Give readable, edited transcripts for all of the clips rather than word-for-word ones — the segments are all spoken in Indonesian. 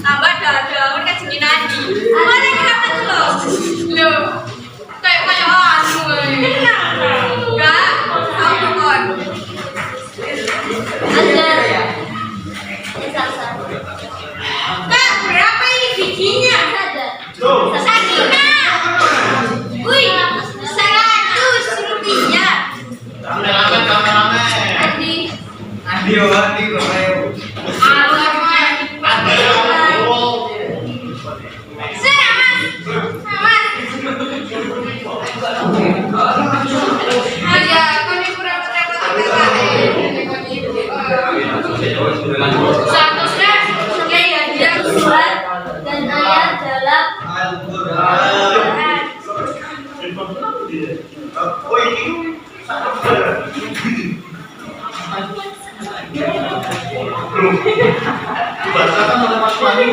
Tambah dada, mereka segini nanti. Mana kenapa tuh lo? Lo, kayak anu. Enggak, aku kon. Ada. Kak, berapa ini bijinya? Sakina. Wih, 100 rupiah. Kameramen. Adi. Adio. Statusnya yang surat dan ayat dalam Al-Quran. Bacakan oleh Mas Fani.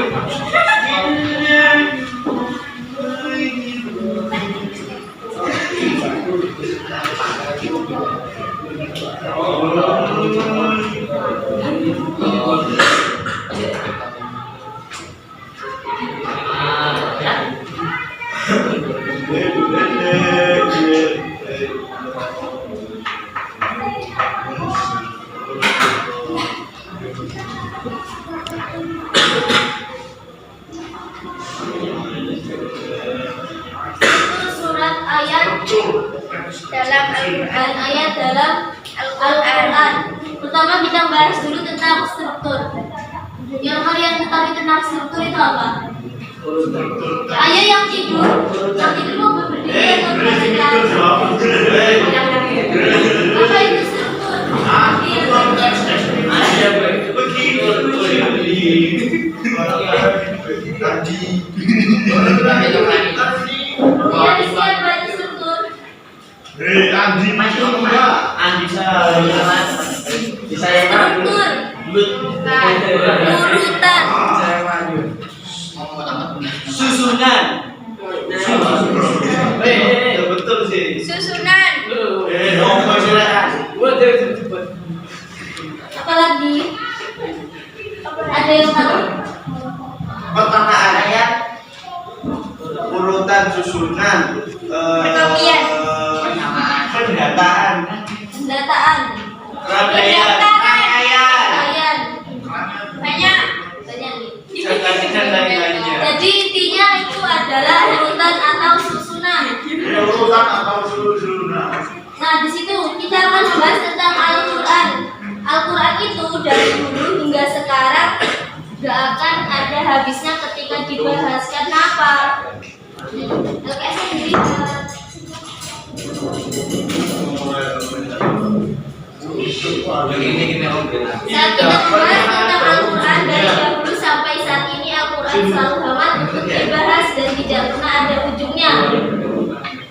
surat ayat dalam Al-Quran, ayat dalam Al-Quran. Pertama kita bahas dulu tentang struktur. Yang kalian ketahui tentang struktur itu apa? Ayah yang tidur mau berdiri atau berjalan? Apa itu struktur? Ya, siapa itu struktur? Andi masuk enggak? Andi saya Struktur urutan susunan. Betul sih. susunan. apalagi ada yang tahu? Pertanyaan ayat, urutan susunan, Perkalian. pendataan, rangkaian, Banyak. dan lain-lainnya. Jadi intinya itu adalah urutan atau susunan. Urutan atau susunan. Nah, di situ kita akan membahas tentang Al-Quran. Al-Quran itu dari dulu hingga sekarang gak akan ada habisnya ketika dibahas. Kenapa? LKS sendiri. Saat kita membahas tentang Al-Quran dari dahulu sampai saat ini, Al-Quran selalu hangat untuk dibahas dan tidak pernah ada ujungnya.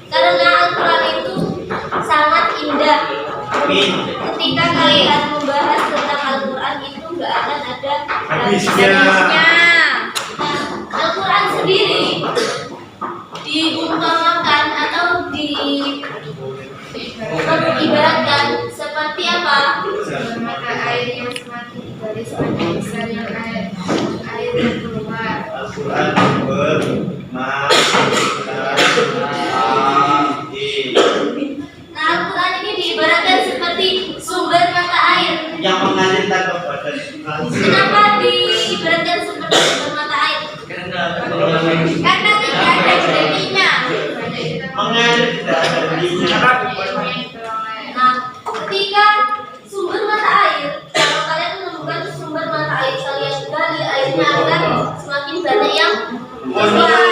Karena Al-Quran itu sangat indah. Ketika kalian membahas tentang Al-Quran itu gak akan ada habisnya. Nah, Al-Quran sendiri diumpamakan atau diibaratkan seperti apa? Mata air yang semakin garis pada besarnya air yang keluar. Al-Quran Nah, Al-Quran ini diibaratkan seperti sumber mata air. yang mengalir tanpa batas. Kenapa diibaratkan seperti sumber mata air? Karena tidak ada jadinya. Mengalir tidak ada dirinya. Nah, ketika sumber mata air, kalau kalian menemukan sumber mata air, kalian gali, airnya akan semakin banyak yang keluar.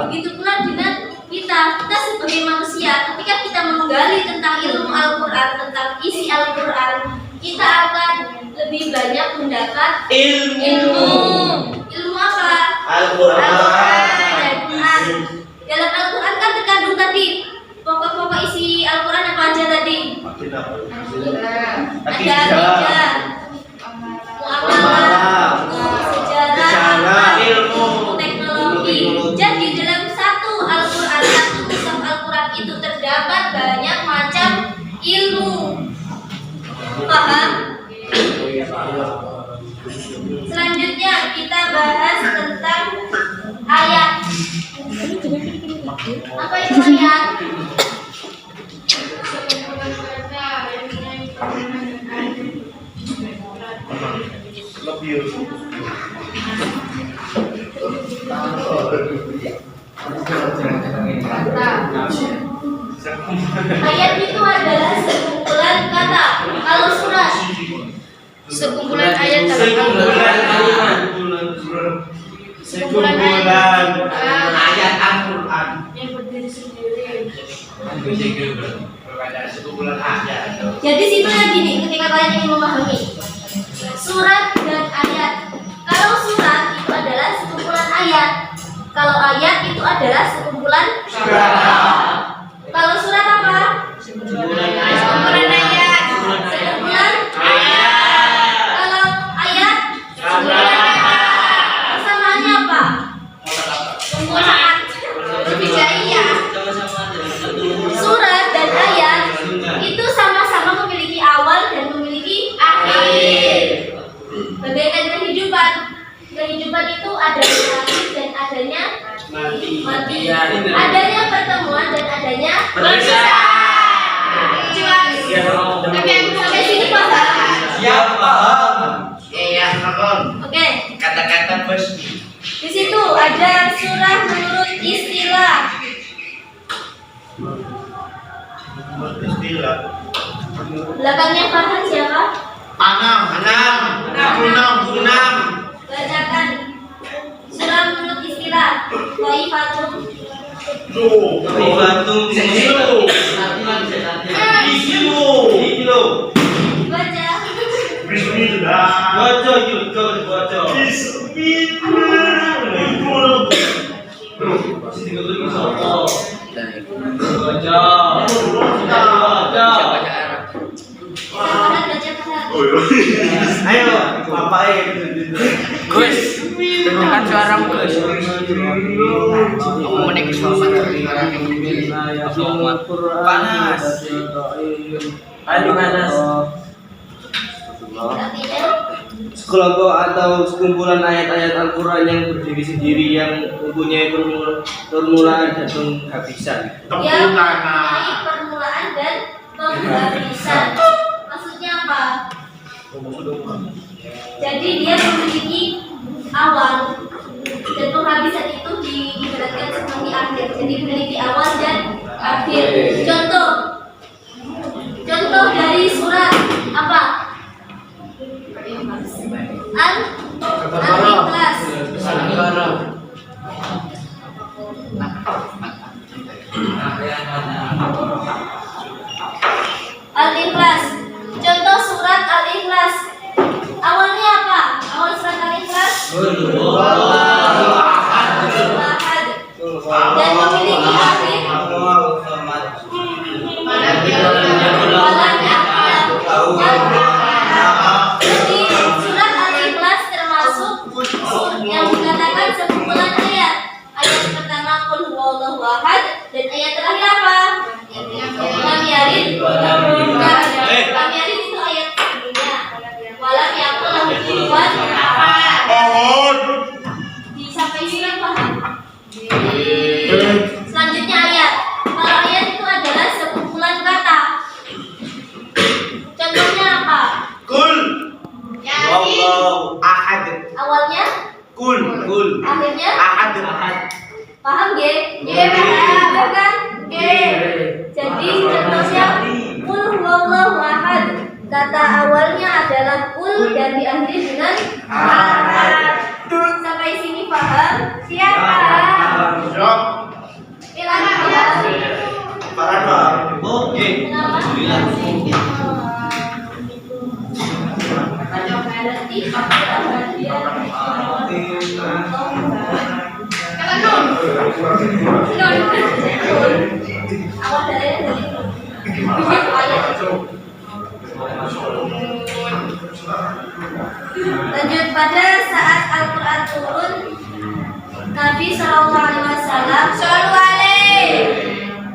Begitu pula dengan kita sebagai manusia, ketika kita menggali tentang ilmu Al-Quran, tentang isi Al-Quran, kita akan lebih banyak mendapat ilmu. Ilmu apa? Al-Quran. Al-Quran. Dalam Al-Quran kan terkandung tadi pokok-pokok isi Al-Quran apa aja tadi? Ada akidah, muamalah, sejarah, ilmu, teknologi. Jadi dalam satu Al-Quran, satu mushaf Al-Quran itu terdapat banyak macam ilmu. Paham? Selanjutnya kita bahas tentang ayat. Apa itu ayat? Ayat itu adalah sekumpulan kata. Kalau surat, Sekumpulan ayat dalam Sekumpulan ayat Al-Quran yang berdiri sendiri. sekumpulan ayat. jadi simpelnya gini, ketika kalian ingin memahami surat dan ayat. Kalau surat itu adalah sekumpulan ayat. Kalau ayat itu adalah sekumpulan Surat. Kalau surat apa? Sekumpulan Sekumpulan ayat. Sekumpulan ayat. Kalau ayat persamaannya apa? Penggunaan Hijaiyah. surat dan ayat itu sama-sama memiliki awal dan memiliki akhir. Bagaikan kehidupan. Kehidupan itu adanya lahir dan adanya mati. Adanya pertemuan dan adanya Berpisah. Sampai sini paham? Siap paham. Iya paham. Oke. Kata-kata bos. Di situ ada surah menurut istilah. Istilah. Belakangnya paham siapa? Anam. Bunam. Bacakan surah menurut istilah. Waifatum. Baca. Baca baca. Ayo, papai. Gus, dengarkan suaramu Gus. Kamu menik panas. Aduh panas. Sekelompok atau sekumpulan ayat-ayat Al-Quran yang berdiri sendiri yang mempunyai permulaan dan penghabisan. Yang mempunyai permulaan dan penghabisan. Maksudnya apa? Jadi dia memiliki awal dan penghabisan itu diibaratkan seperti akhir. Jadi memiliki awal dan akhir. Contoh dari surat apa? Al-Ikhlas. Al-Ikhlas. Contoh surat Al-Ikhlas. Awalnya apa? Awal surat Al-Ikhlas. Ahad. Dan memiliki akhir. Jadi surat Al-Ikhlas termasuk yang dikatakan sekumpulan ayat. Ayat pertama qul huwallahu ahad dan ayat terakhir apa? Lam yalid Lam yalid itu ayat sebelumnya. Walam yakul lahu kufuwan ahad. Sampai sini paham? Selanjutnya ayat. Kalau ayat itu adalah sekumpulan kata. Contohnya apa? Kul. Wallahu ahad. Awalnya, Kul. akhirnya, Ahad. paham ge? Paham kan? Jadi contohnya qul huwallahu ahad. Kata awalnya adalah kul dan diakhiri dengan ahad. Sampai sini paham? Siapa? Jawab. Silakan ya. Para oke. Kenapa? Awal dari lanjut pada saat Al-Quran turun, Nabi SAW shollu alaihi.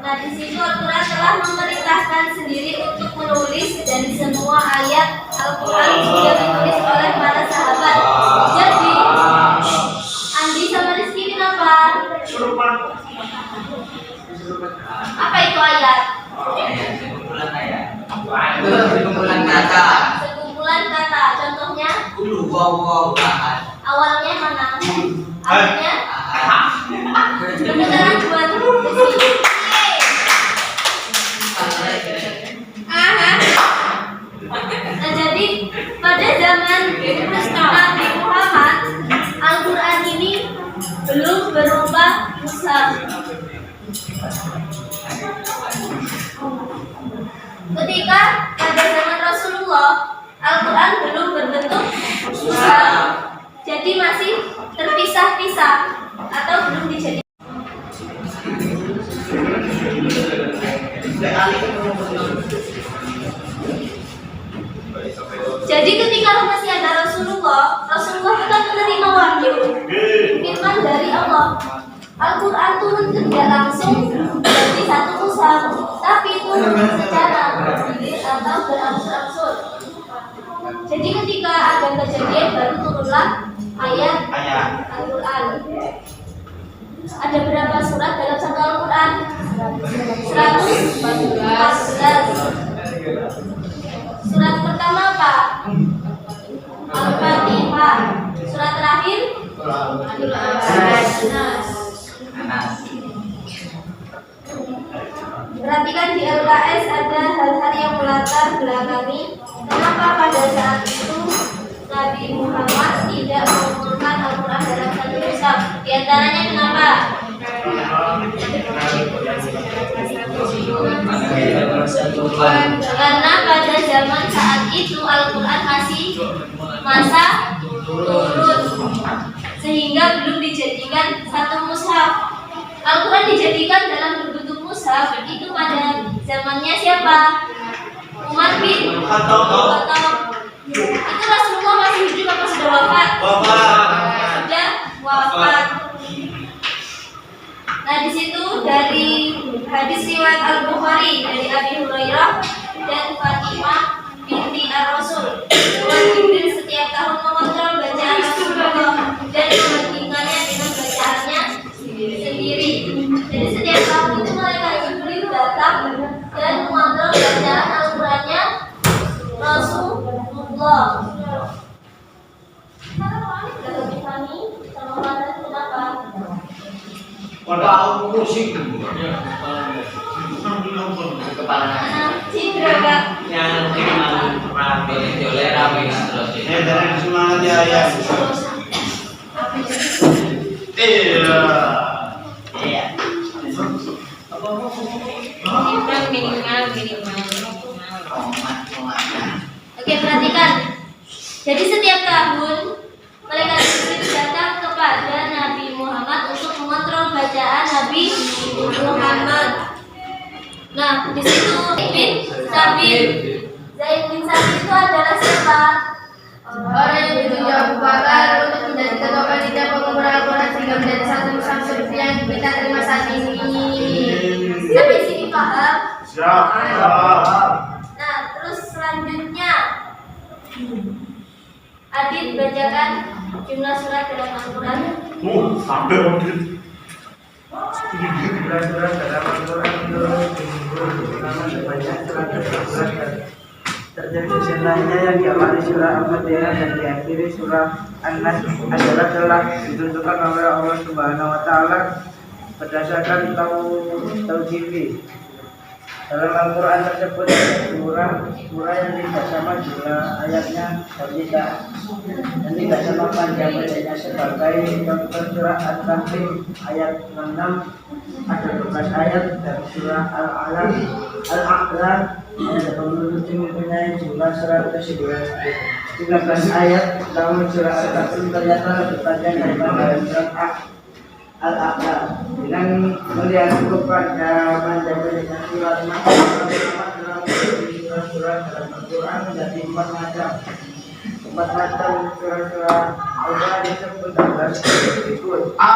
Nah di situ Al-Quran telah memerintahkan sendiri untuk menulis dari semua ayat Al-Quran sudah ditulis oleh para sahabat. Jadi Andi sama Rizky kenapa? Apa itu ayat? Sekumpulan kata. Sekumpulan kata. Contohnya Qul huwallahu ahad. awalnya mana? Awalnya beneran buat Rizky. Nah, jadi pada zaman Nabi Muhammad, Al-Quran ini belum berupa mushaf. Ketika pada zaman Rasulullah, Al-Quran belum berbentuk mushaf, jadi masih terpisah-pisah atau belum dijadikan. Jadi ketika masih ada Rasulullah tetap menerima wahyu, firman dari Allah. Al-Quran turun tidak langsung dari satu mushaf, tapi turun secara bergilir atau berangsur-angsur. Jadi ketika ada kejadian baru turunlah ayat Al-Quran. Ada berapa surat dalam satu Al-Quran? 114. Surat pertama apa? Al-Fatihah. Surat terakhir? Nas. Perhatikan di LKS ada hal-hal yang melatar belakangi kenapa pada saat itu Nabi Muhammad tidak mengumpulkan Al-Quran dalam satu mushaf. Di antaranya kenapa? Karena pada zaman saat itu Al-Quran masih masa turun, sehingga belum dijadikan satu mushaf. Al-Quran dijadikan dalam berbentuk mushaf itu pada zamannya siapa? Umar bin Khattab. Itu Rasulullah masih hidup apa sudah wafat? Sudah wafat. Nah, di situ dari hadis riwayat Al-Bukhari dari Abi Hurairah dan Fatimah binti Ar-Rasul, bahwa Jibril setiap tahun mengontrol bacaan Rasulullah dan membandingkannya dengan bacaannya sendiri. Jadi setiap tahun itu malaikat Jibril datang dan mengontrol bacaan Al-Qurannya Rasulullah. Lebih kami sama mana kenapa? Tahu musik. Kepala. Citra Kak. Yang rame, jolera rame terus. Dari semangat ya. Iya. Oke, perhatikan. Jadi setiap tahun malaikat Jibril datang kepada Nabi Muhammad untuk mengontrol bacaan Nabi Muhammad. Nah, di situ bin Sabit. Zaid bin Sabit itu adalah siapa? Orang yang ditunjuk Abu Bakar untuk menjadi ketua panitia pengumpul Al-Quran sehingga menjadi satu mushaf seperti yang kita terima saat ini. Sampai sini paham? Siap. Nah, terus selanjutnya Adit bacakan jumlah surat dalam Al-Quran. Sampai Adit. Jumlah surat dalam Al-Quran itu banyak surat terjadi setelahnya yang diawali surah Al-Fatihah dan diakhiri surah An-Nas adalah telah ditentukan oleh Allah Subhanahu wa taala berdasarkan tausifi. Dalam Al-Quran tersebut surah yang tidak sama jumlah ayatnya dan tidak sama panjang bedanya. Sebagai contoh surah At-Tahrim ayat 6 ada 12 ayat dan surah Al-A'la ayat 87 mempunyai jumlah 119 ayat. Namun surah At-Tahrim ternyata lebih panjang daripada surah Al-A'la. Dengan melihat pada panjang bedanya surah surah dalam Al-Quran menjadi 4 macam. 4 macam surah Al-Quran disebut berikut. A.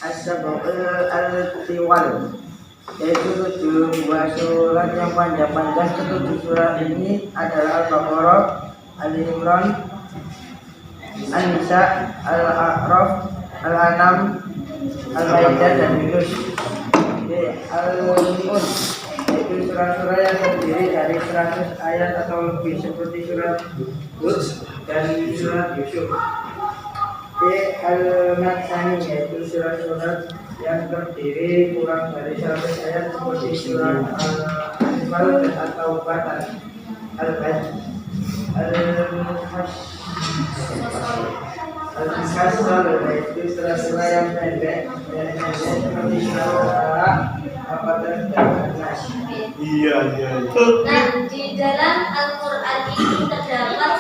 As-Sab'ul Al-Tiwal, yaitu 7 buah surat yang panjang-panjang. Ketujuh surat ini adalah Al-Baqarah, Al-Imran, An-Nisa, Al-A'raf, Al-An'am, Al-Maidah dan Yunus. Al-Mu'min, yaitu surah-surah yang terdiri dari 100 ayat atau lebih seperti surat Hud dan surat Yusuf. Al-Matsani, yaitu surat-surat yang terdiri kurang dari 100 ayat seperti surat Al-Anfal atau Al-Baqarah, Al-Hajj, Al-Muhammad, Al-Mufassal yaitu surah-surah yang pendek dan seperti surah apa dan Nas. Iya. Nah, di dalam Al-Quran itu terdapat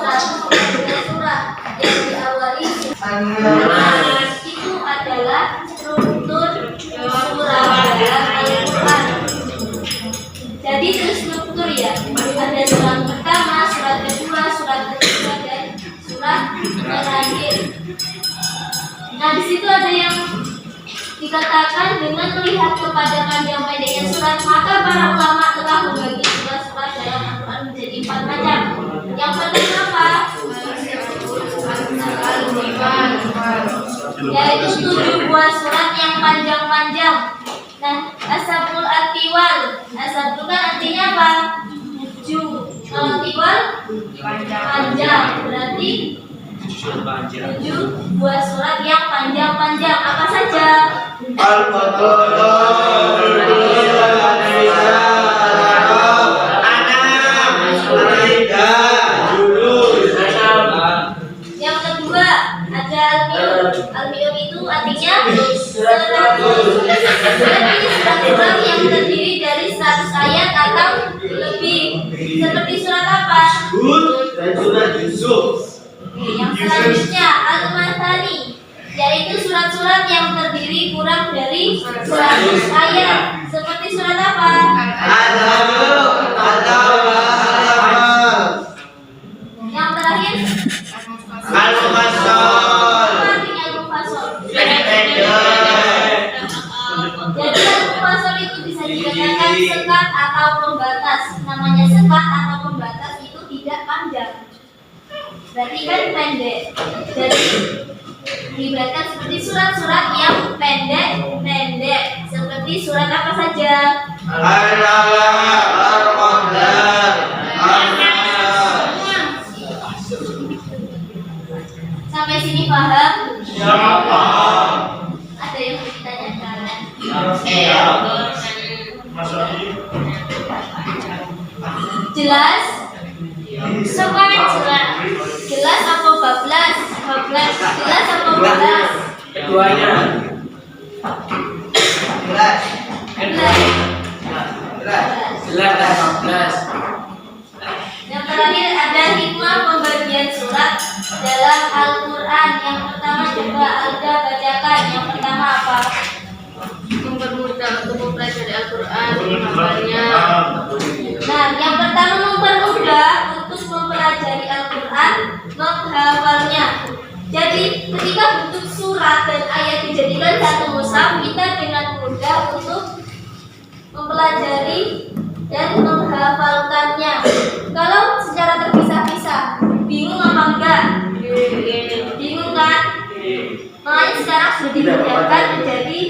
113 surah yang diawali An-Nas. Itu adalah struktur surah dalam Al-Quran. Jadi itu struktur ya. Ada surat pertama, surat kedua, surat ketiga, dan surat terakhir. Nah, di situ ada yang dikatakan dengan melihat kepada panjang pendeknya surat, maka para ulama telah membagi surat-surat dalam Al-Quran menjadi 4 macam. Yang pertama apa? Yaitu 7 buah surat yang panjang-panjang. Nah, Ashabul Atiwal. Ashabul kan artinya apa? 7. Kalau tiwal panjang, berarti 7 buah surat yang panjang-panjang. Apa saja? Al-Baqarah, Yang kedua ada Al-Mi'un. Al-Mi'un itu artinya 100. Berarti surat yang terdiri dari 100 ayat atau lebih. Seperti surat apa? Hud dan surat Yusuf. Yang selanjutnya Al-Mathani, yaitu surat-surat yang terdiri kurang dari 100 ayat. Seperti surat apa? Yang terakhir Al-Mufassal. apa artinya Al-Mufassal? Jadi Al-Mufassal itu bisa dikatakan sekat atau pembatas. Namanya sekat atau pembatas itu tidak panjang. Berarti kan pendek. Jadi diibaratkan seperti surat-surat yang pendek. Seperti surat apa saja? Sampai sini paham? Ada yang mau ditanyakan? Jelas? Jelas apa bablas? Jelas apa bablas? Keduanya. Jelas. Jelas. Yang terakhir ada hikmah pembagian surat dalam Al-Quran. Yang pertama coba Alda bacakan. Yang pertama apa? Mempermudah untuk mempelajari Al-Quran, menghafalnya. Nah, yang pertama mempermudah untuk mempelajari Al-Quran, menghafalnya. Jadi ketika bentuk surat dan ayat dijadikan satu mushaf, kita dengan mudah untuk mempelajari dan menghafalkannya. Kalau secara terpisah-pisah, bingung apa enggak? Bingung kan? Makanya sekarang sudah dimudahkan menjadi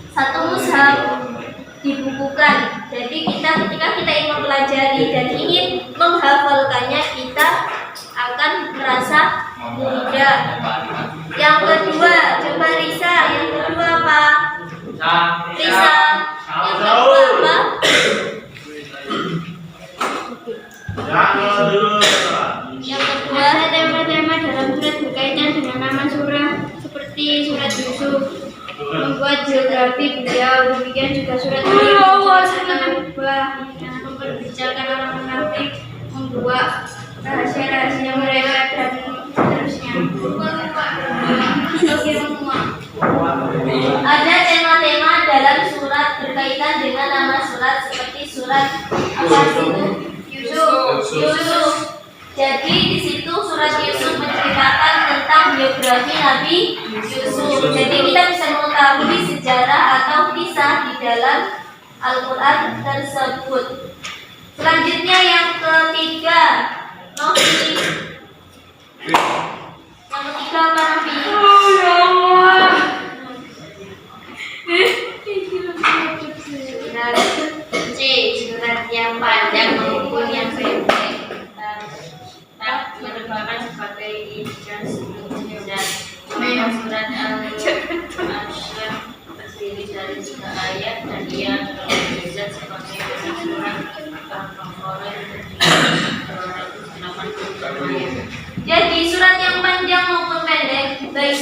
satu mushaf, dibukukan. Jadi ketika kita ingin mempelajari dan ingin menghafalkannya, kita akan merasa mudah. Yang kedua, coba Risa. Yang kedua apa? Risa. Yang kedua apa? Yang kedua, tema-tema dalam surat berkaitan dengan nama surah, seperti surat Yusuf, membuat geografi beliau. Demikian juga surat Al-Baqarah yang memperbicarakan orang munafik, membuat rahasia-rahasia mereka dan seterusnya. Ada tema-tema dalam surat berkaitan dengan nama surat, seperti surat apa itu? Yusuf. Jadi di situ surat Yusuf menceritakan tentang biografi Nabi Yusuf. Jadi kita bisa mengetahui sejarah atau kisah di dalam Al-Quran tersebut. Selanjutnya yang ketiga, Novi. Yang ketiga apa Novi? C. Surat yang panjang maupun yang pendek merupakan sebagai ilustrasi dan surat Al-Asyr terdiri dari 3 ayat dan ia berbeda sebagai surat Al-Baqarah terdiri 280 ayat. Jadi surat yang panjang maupun pendek, baik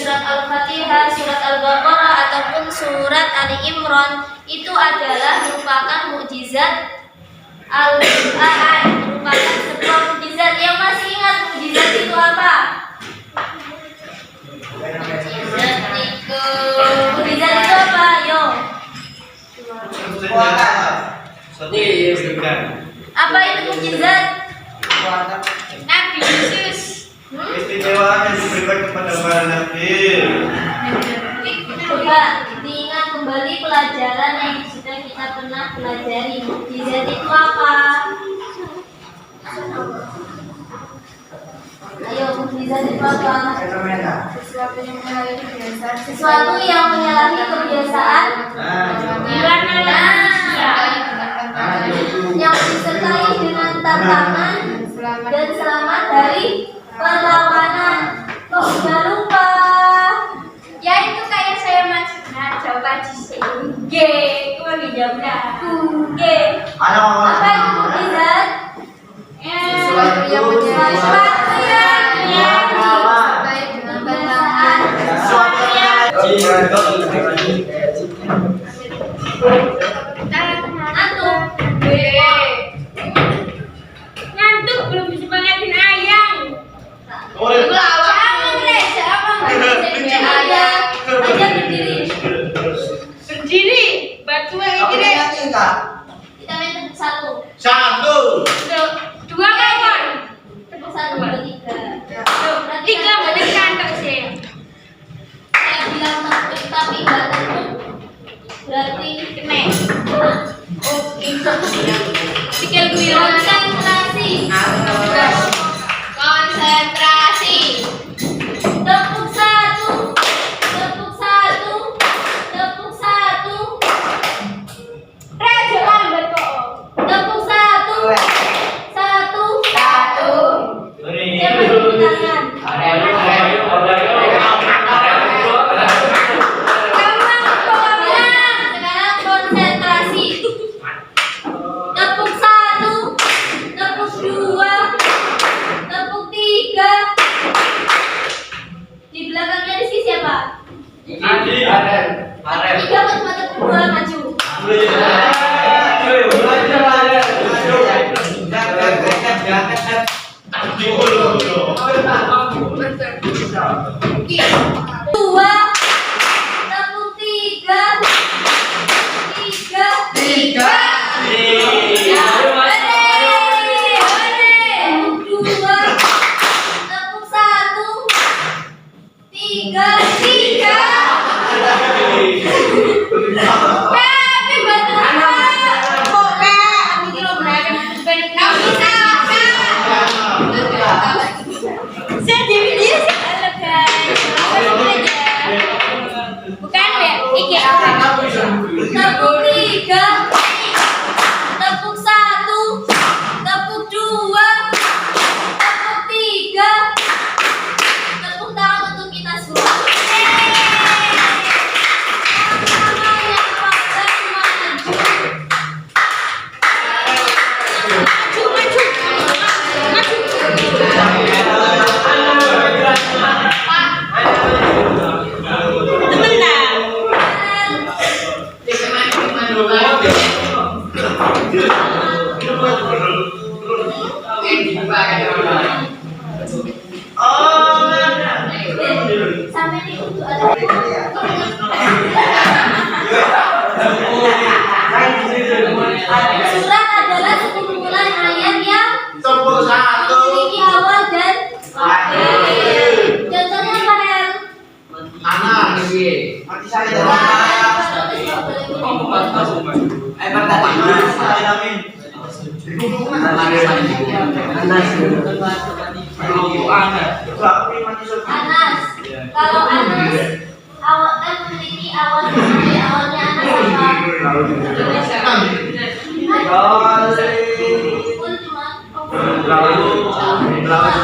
Ali Imran itu adalah merupakan mukjizat Al-Quran, merupakan sebuah mukjizat. Yang masih ingat mukjizat itu apa? Mukjizat itu apa? Yo. Apa itu mukjizat? Nabi Yesus. Keistimewaan yang diberikan kepada para nabi. Coba diingat kembali pelajaran yang sudah kita pernah pelajari. Mukjizat itu apa? Ayo, mukjizat itu apa? Sesuatu yang menyalahi kebiasaan. Yang disertai dengan tantangan dan selamat dari perlawanan. Kok udah lupa? Ya itu kayak saya maksudnya coba sih. G, itu lagi jawabnya. G. Apa itu mukjizat? Sesuatu yang Antum. ngantuk belum bisa bangetin ayam. Aja berdiri. Berdiri, batu lagi berdiri. Kita main tepuk satu. Dua kawan. Tepuk satu, dua, tiga. Tiga berarti kantong sih. Saya bilang tepuk tapi nggak tepuk. Berarti Kene. Sikil gue konsentrasi. Konsentrasi. Tepuk satu. Tepuk satu. Tepuk satu. Raja lambat kok. Tepuk satu. Satu. Siapa yang tepuk tangan? Sekarang konsentrasi. Tepuk satu. Tepuk dua. Tepuk tiga. Di belakangnya Rizky siapa? Tiga cuma tepuk dua maju. Dua. Tepuk tiga. Tiga. Tepuk dua. Tepuk satu. Tiga. Tapi batu Kok aku kira berada balik kamu saya jadi dia sih halo guys. Bukan ya? Iki apa? Tepuk tiga. Tepuk satu. Tepuk dua. Tepuk tiga. Tepuk tangan untuk kita semua. Namanya pakai maju. Sampai di untuk ada. Surat adalah sekumpulan ayat yang memiliki awal dan akhir. Contohnya apa, Rel? Anas. Kalau Anas awal kan memiliki awal dan akhir. Awalnya Anas apa? Pun cuma akhirnya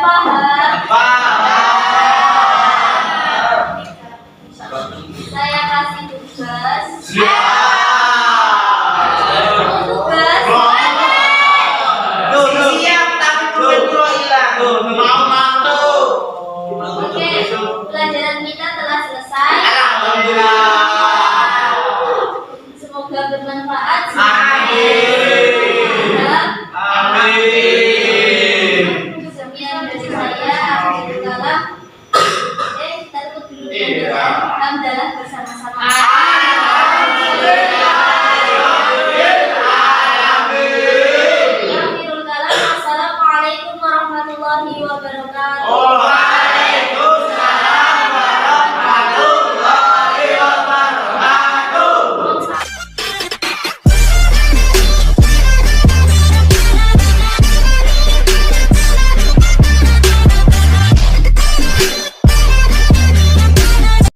paham? Saya kasih tugas. Mau tugas? Siap tapi pembentuk hilang. Oke, pelajaran kita telah selesai. Semoga bermanfaat. Sekian dari saya. Kita tutup dulu. Alhamdulillah.